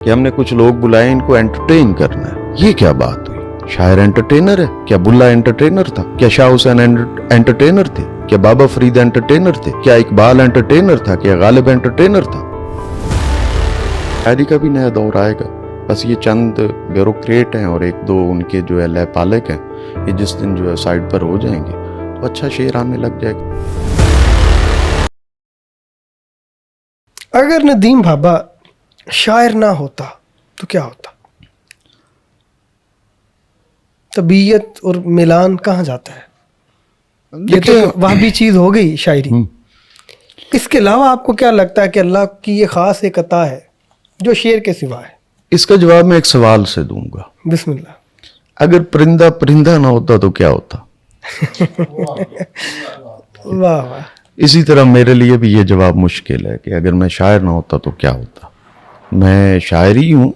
کہ ہم نے کچھ لوگ بلائے ان کو انٹرٹین کرنا ہے. یہ کیا بات ہوئی؟ شاعر انٹرٹینر ہے کیا؟ بلا انٹرٹینر تھا کیا؟ شاہ حسین انٹرٹینر تھے کیا؟ بابا فرید انٹرٹینر تھے کیا؟ اقبال انٹرٹینر تھا کیا؟ غالب انٹرٹینر تھا؟ شاعری کا بھی نیا دور آئے گا. بس یہ چند بیوروکریٹ ہیں اور ایک دو ان کے جو ہے لے پالک ہیں، یہ جس دن جو ہے سائڈ پر ہو جائیں گے تو اچھا شعر آنے لگ جائے گا. اگر ندیم بھابا شاعر نہ ہوتا تو کیا ہوتا؟ طبیعت اور ملان کہاں جاتا ہے؟ یہ تو وہابی چیز ہو گئی شاعری. اس کے علاوہ آپ کو کیا لگتا ہے کہ اللہ کی یہ خاص ایک عطا ہے جو شعر کے سوا ہے؟ اس کا جواب میں ایک سوال سے دوں گا. بسم اللہ. اگر پرندہ پرندہ نہ ہوتا تو کیا ہوتا؟ واہ واہ. اسی طرح میرے لیے بھی یہ جواب مشکل ہے کہ اگر میں شاعر نہ ہوتا تو کیا ہوتا. میں شاعری ہوں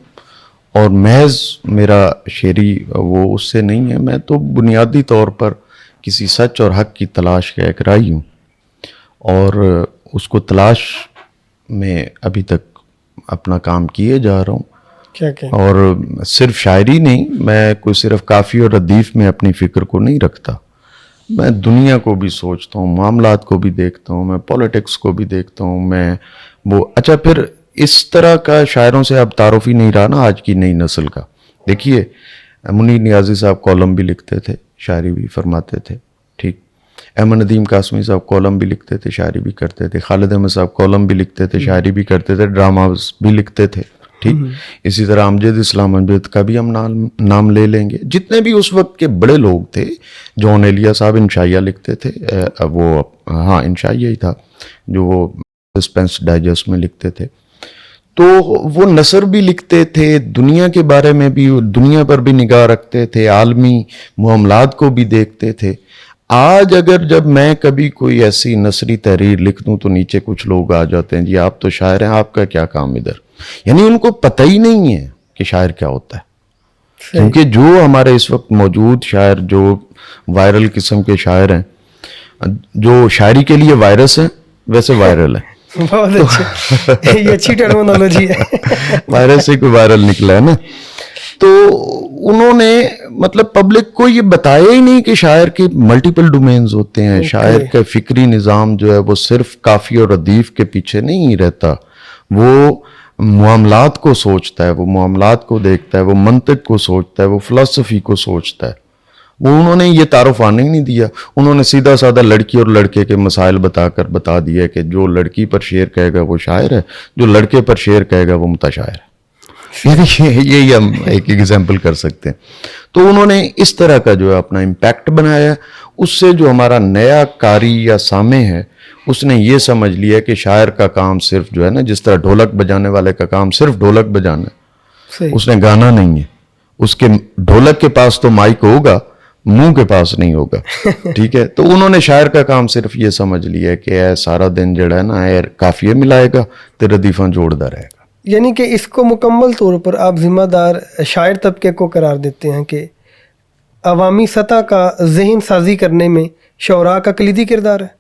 اور محض میرا شعری وہ اس سے نہیں ہے. میں تو بنیادی طور پر کسی سچ اور حق کی تلاش کا ایک راہی ہوں اور اس کو تلاش میں ابھی تک اپنا کام کیے جا رہا ہوں. اور صرف شاعری نہیں، میں کوئی صرف کافی اور ردیف میں اپنی فکر کو نہیں رکھتا. میں دنیا کو بھی سوچتا ہوں، معاملات کو بھی دیکھتا ہوں، میں پولیٹکس کو بھی دیکھتا ہوں. میں وہ اچھا پھر اس طرح کا شاعروں سے اب تعارف ہی نہیں رہا نا آج کی نئی نسل کا. دیکھیے منیر نیازی صاحب کالم بھی لکھتے تھے، شاعری بھی فرماتے تھے، ٹھیک. احمد ندیم قاسمی صاحب کالم بھی لکھتے تھے، شاعری بھی کرتے تھے. خالد احمد صاحب کالم بھی لکھتے تھے، شاعری بھی کرتے تھے، ڈراماز بھی لکھتے تھے، ٹھیک. اسی طرح امجد اسلام امجد کا بھی ہم نام لے لیں گے. جتنے بھی اس وقت کے بڑے لوگ تھے، جون ایلیا صاحب انشائیہ لکھتے تھے، وہ ہاں انشائیہ ہی تھا جو وہ سسپینس ڈائجسٹ میں لکھتے تھے. تو وہ نثر بھی لکھتے تھے، دنیا کے بارے میں بھی، دنیا پر بھی نگاہ رکھتے تھے، عالمی معاملات کو بھی دیکھتے تھے. آج اگر جب میں کبھی کوئی ایسی نثری تحریر لکھ دوں تو نیچے کچھ لوگ آ جاتے ہیں، جی آپ تو شاعر ہیں، آپ کا کیا کام ادھر. یعنی ان کو پتہ ہی نہیں ہے کہ شاعر کیا ہوتا ہے. کیونکہ جو ہمارے اس وقت موجود شاعر جو وائرل قسم کے شاعر ہیں، جو شاعری کے لیے وائرس ہیں ویسے وائرل ہیں. بہت اچھا، یہ اچھی ٹرمینالوجی ہے. وائرس سے کوئی وائرل نکلا ہے نا. تو انہوں نے مطلب پبلک کو یہ بتایا ہی نہیں کہ شاعر کے ملٹیپل ڈومینز ہوتے ہیں. شاعر کا فکری نظام جو ہے وہ صرف کافی اور ردیف کے پیچھے نہیں رہتا، وہ معاملات کو سوچتا ہے، وہ معاملات کو دیکھتا ہے، وہ منطق کو سوچتا ہے، وہ فلسفی کو سوچتا ہے. وہ انہوں نے یہ تعارف آنے ہی نہیں دیا. انہوں نے سیدھا سادہ لڑکی اور لڑکے کے مسائل بتا دیا کہ جو لڑکی پر شعر کہے گا وہ شاعر ہے، جو لڑکے پر شعر کہے گا وہ متشاعر ہے. یہی ہم ایک ایگزامپل کر سکتے ہیں. تو انہوں نے اس طرح کا جو ہے اپنا امپیکٹ بنایا ہے. اس سے جو ہمارا نیا قاری یا سامع ہے اس نے یہ سمجھ لیا کہ شاعر کا کام صرف جو ہے نا، جس طرح ڈھولک بجانے والے کا کام صرف ڈھولک بجانا ہے، اس نے گانا نہیں ہے. اس کے ڈھولک کے پاس تو مائک ہوگا، منہ کے پاس نہیں ہوگا، ٹھیک ہے. تو انہوں نے شاعر کا کام صرف یہ سمجھ لیا کہ اے سارا دن جڑا ہے نا اے کافیے ملائے گا تے ردیفاں جوڑتا رہے گا. یعنی کہ اس کو مکمل طور پر آپ ذمہ دار شاعر طبقے کو قرار دیتے ہیں کہ عوامی سطح کا ذہن سازی کرنے میں شعراء کا کلیدی کردار ہے.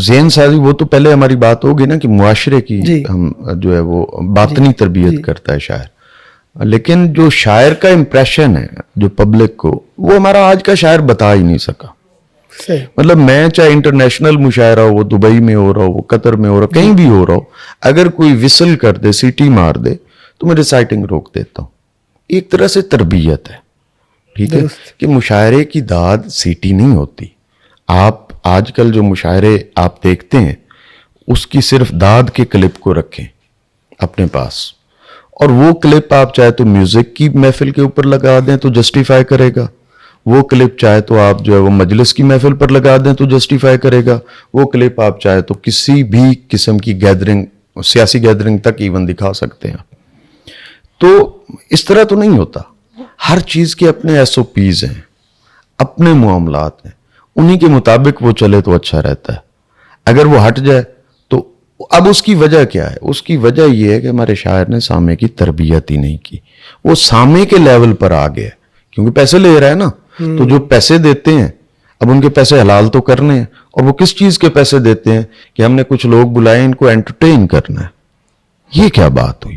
ذہن سازی وہ تو پہلے ہماری بات ہوگی نا کہ معاشرے کی ہم جو ہے وہ باطنی تربیت کرتا ہے شاعر. لیکن جو شاعر کا امپریشن ہے جو پبلک کو، وہ ہمارا آج کا شاعر بتا ہی نہیں سکا. مطلب میں چاہے انٹرنیشنل مشاعرہ ہو، وہ دبئی میں ہو رہا ہو، وہ قطر میں ہو رہا ہو، کہیں بھی ہو رہا ہو، اگر کوئی وسل کر دے، سیٹی مار دے تو میں ریسائٹنگ روک دیتا ہوں. ایک طرح سے تربیت ہے، ٹھیک ہے، کہ مشاعرے کی داد سیٹی نہیں ہوتی. آپ آج کل جو مشاعرے آپ دیکھتے ہیں اس کی صرف داد کے کلپ کو رکھیں اپنے پاس، اور وہ کلپ آپ چاہے تو میوزک کی محفل کے اوپر لگا دیں تو جسٹیفائی کرے گا، وہ کلپ چاہے تو آپ جو ہے وہ مجلس کی محفل پر لگا دیں تو جسٹیفائی کرے گا، وہ کلپ آپ چاہے تو کسی بھی قسم کی گیدرنگ، سیاسی گیدرنگ تک ایون دکھا سکتے ہیں. تو اس طرح تو نہیں ہوتا. ہر چیز کے اپنے ایس او پیز ہیں، اپنے معاملات ہیں، انہی کے مطابق وہ چلے تو اچھا رہتا ہے. اگر وہ ہٹ جائے تو اب اس کی وجہ کیا ہے؟ اس کی وجہ یہ ہے کہ ہمارے شاعر نے سامع کی تربیت ہی نہیں کی. وہ سامع کے لیول پر آ گیا کیونکہ پیسے لے رہا ہے نا. تو جو پیسے دیتے ہیں اب ان کے پیسے حلال تو کرنے ہیں، اور وہ کس چیز کے پیسے دیتے ہیں کہ ہم نے کچھ لوگ بلائے ان کو انٹرٹین کرنا ہے. یہ کیا بات ہوئی؟